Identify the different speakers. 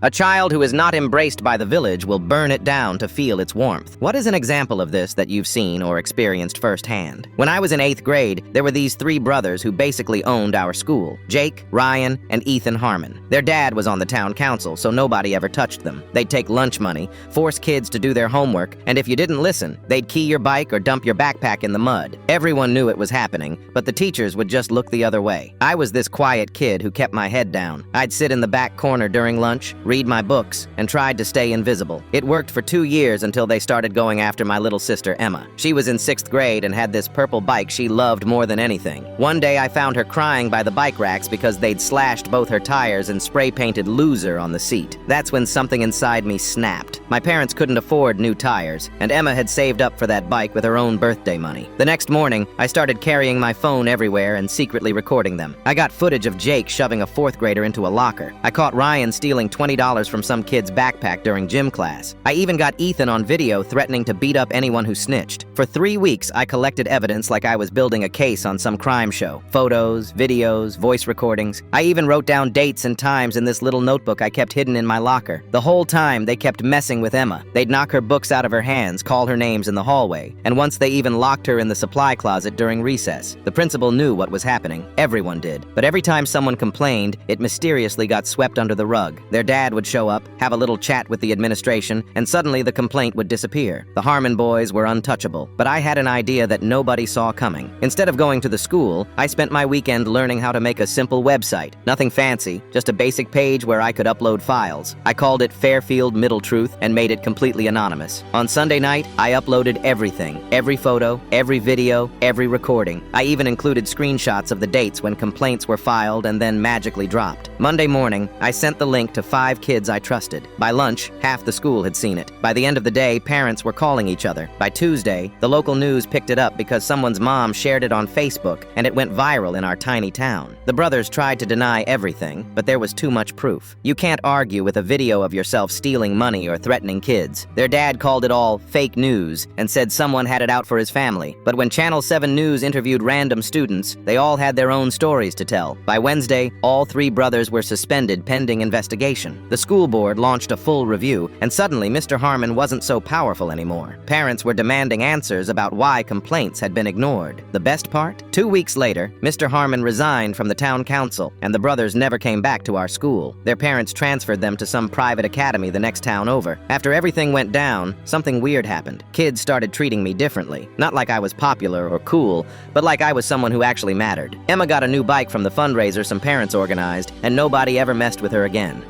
Speaker 1: A child who is not embraced by the village will burn it down to feel its warmth. What is an example of this that you've seen or experienced firsthand? When I was in 8th grade, there were these 3 brothers who basically owned our school: Jake, Ryan, and Ethan Harmon. Their dad was on the town council, so nobody ever touched them. They'd take lunch money, force kids to do their homework, and if you didn't listen, they'd key your bike or dump your backpack in the mud. Everyone knew it was happening, but the teachers would just look the other way. I was this quiet kid who kept my head down. I'd sit in the back corner during lunch, read my books, and tried to stay invisible. It worked for 2 years until they started going after my little sister, Emma. She was in 6th grade and had this purple bike she loved more than anything. One day I found her crying by the bike racks because they'd slashed both her tires and spray-painted "loser" on the seat. That's when something inside me snapped. My parents couldn't afford new tires, and Emma had saved up for that bike with her own birthday money. The next morning, I started carrying my phone everywhere and secretly recording them. I got footage of Jake shoving a 4th grader into a locker. I caught Ryan stealing $20 from some kid's backpack during gym class. I even got Ethan on video threatening to beat up anyone who snitched. For 3 weeks, I collected evidence like I was building a case on some crime show. Photos, videos, voice recordings. I even wrote down dates and times in this little notebook I kept hidden in my locker. The whole time, they kept messing with Emma. They'd knock her books out of her hands, call her names in the hallway, and once they even locked her in the supply closet during recess. The principal knew what was happening. Everyone did. But every time someone complained, it mysteriously got swept under the rug. Their dad would show up, have a little chat with the administration, and suddenly the complaint would disappear. The Harmon boys were untouchable, but I had an idea that nobody saw coming. Instead of going to the school, I spent my weekend learning how to make a simple website. Nothing fancy, just a basic page where I could upload files. I called it Fairfield Middle Truth and made it completely anonymous. On Sunday night, I uploaded everything. Every photo, every video, every recording. I even included screenshots of the dates when complaints were filed and then magically dropped. Monday morning, I sent the link to 5 kids I trusted. By lunch, half the school had seen it. By the end of the day, parents were calling each other. By Tuesday, the local news picked it up because someone's mom shared it on Facebook, and it went viral in our tiny town. The brothers tried to deny everything, but there was too much proof. You can't argue with a video of yourself stealing money or threatening kids. Their dad called it all fake news and said someone had it out for his family. But when Channel 7 News interviewed random students, they all had their own stories to tell. By Wednesday, all 3 brothers were suspended pending investigation. The school board launched a full review, and suddenly Mr. Harmon wasn't so powerful anymore. Parents were demanding answers about why complaints had been ignored. The best part? 2 weeks later, Mr. Harmon resigned from the town council, and the brothers never came back to our school. Their parents transferred them to some private academy the next town over. After everything went down, something weird happened. Kids started treating me differently. Not like I was popular or cool, but like I was someone who actually mattered. Emma got a new bike from the fundraiser some parents organized, and nobody ever messed with her again.